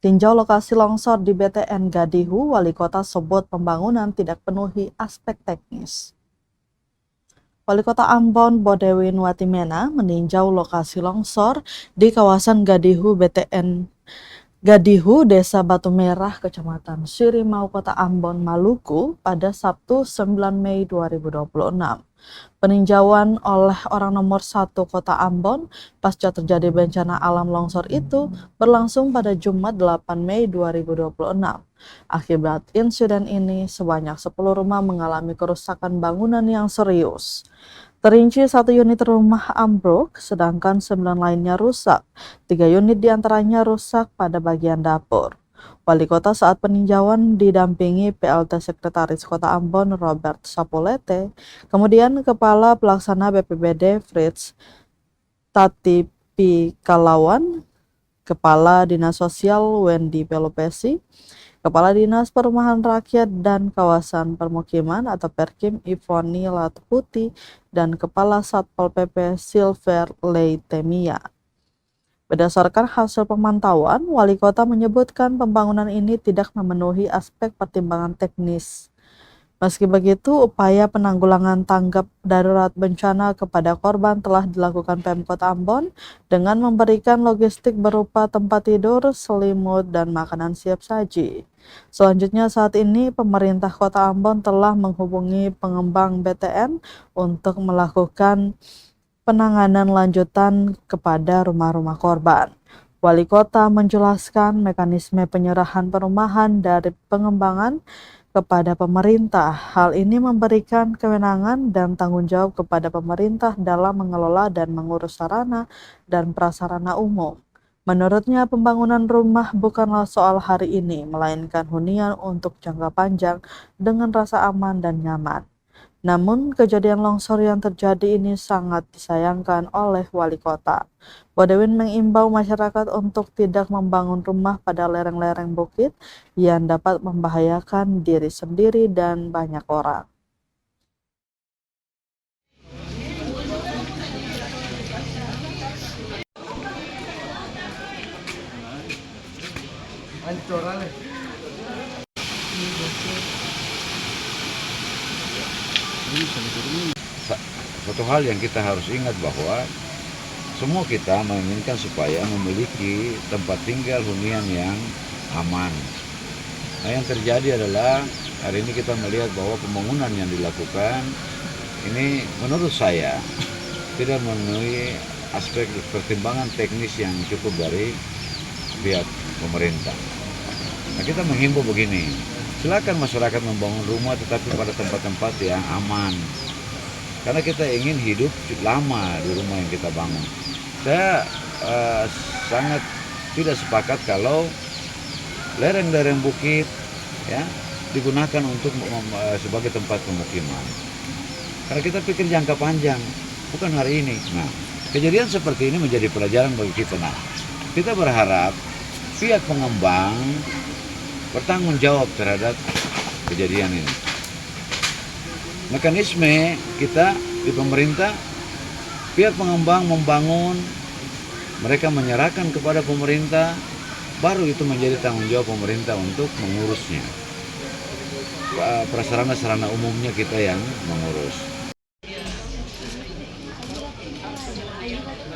Tinjau lokasi longsor di BTN Gadihu, Wali Kota sebut pembangunan tidak penuhi aspek teknis. Wali Kota Ambon Bodewin Watimena meninjau lokasi longsor di kawasan Gadihu BTN Gadihu, Desa Batu Merah, Kecamatan Sirimau, Kota Ambon, Maluku pada Sabtu 9 Mei 2026. Peninjauan oleh orang nomor 1 Kota Ambon pasca terjadi bencana alam longsor itu berlangsung pada Jumat 8 Mei 2026. Akibat insiden ini, sebanyak 10 rumah mengalami kerusakan bangunan yang serius. Terinci 1 unit rumah ambruk, sedangkan 9 lainnya rusak. 3 unit diantaranya rusak pada bagian dapur. Wali Kota saat peninjauan didampingi PLT Sekretaris Kota Ambon Robert Sapolete, kemudian Kepala Pelaksana BPBD Fritz Tatipikalawan, Kepala Dinas Sosial Wendy Pelopesi, Kepala Dinas Perumahan Rakyat dan Kawasan Permukiman atau Perkim Ivoni Latputi, dan Kepala Satpol PP Silver Leitemia. Berdasarkan hasil pemantauan, Wali Kota menyebutkan pembangunan ini tidak memenuhi aspek pertimbangan teknis. Meski begitu, upaya penanggulangan tanggap darurat bencana kepada korban telah dilakukan Pemkot Ambon dengan memberikan logistik berupa tempat tidur, selimut, dan makanan siap saji. Selanjutnya saat ini pemerintah Kota Ambon telah menghubungi pengembang BTN untuk melakukan penanganan lanjutan kepada rumah-rumah korban. Wali Kota menjelaskan mekanisme penyerahan perumahan dari pengembangan kepada pemerintah. Hal ini memberikan kewenangan dan tanggung jawab kepada pemerintah dalam mengelola dan mengurus sarana dan prasarana umum. Menurutnya, pembangunan rumah bukanlah soal hari ini, melainkan hunian untuk jangka panjang dengan rasa aman dan nyaman. Namun, kejadian longsor yang terjadi ini sangat disayangkan oleh Wali Kota. Bodewin mengimbau masyarakat untuk tidak membangun rumah pada lereng-lereng bukit yang dapat membahayakan diri sendiri dan banyak orang. Satu hal yang kita harus ingat bahwa semua kita menginginkan supaya memiliki tempat tinggal hunian yang aman. Nah, yang terjadi adalah hari ini kita melihat bahwa pembangunan yang dilakukan ini menurut saya tidak memenuhi aspek pertimbangan teknis yang cukup dari pihak pemerintah. Nah, kita menghimbau begini, silakan masyarakat membangun rumah tetapi pada tempat-tempat yang aman. Karena kita ingin hidup lama di rumah yang kita bangun. Saya sangat tidak sepakat kalau lereng-lereng bukit ya digunakan untuk sebagai tempat pemukiman. Karena kita pikir jangka panjang, bukan hari ini. Nah, kejadian seperti ini menjadi pelajaran bagi kita. Nah, kita berharap pihak pengembang bertanggung jawab terhadap kejadian ini. Mekanisme kita di pemerintah, pihak pengembang membangun, mereka menyerahkan kepada pemerintah, baru itu menjadi tanggung jawab pemerintah untuk mengurusnya. Prasarana-sarana umumnya kita yang mengurus.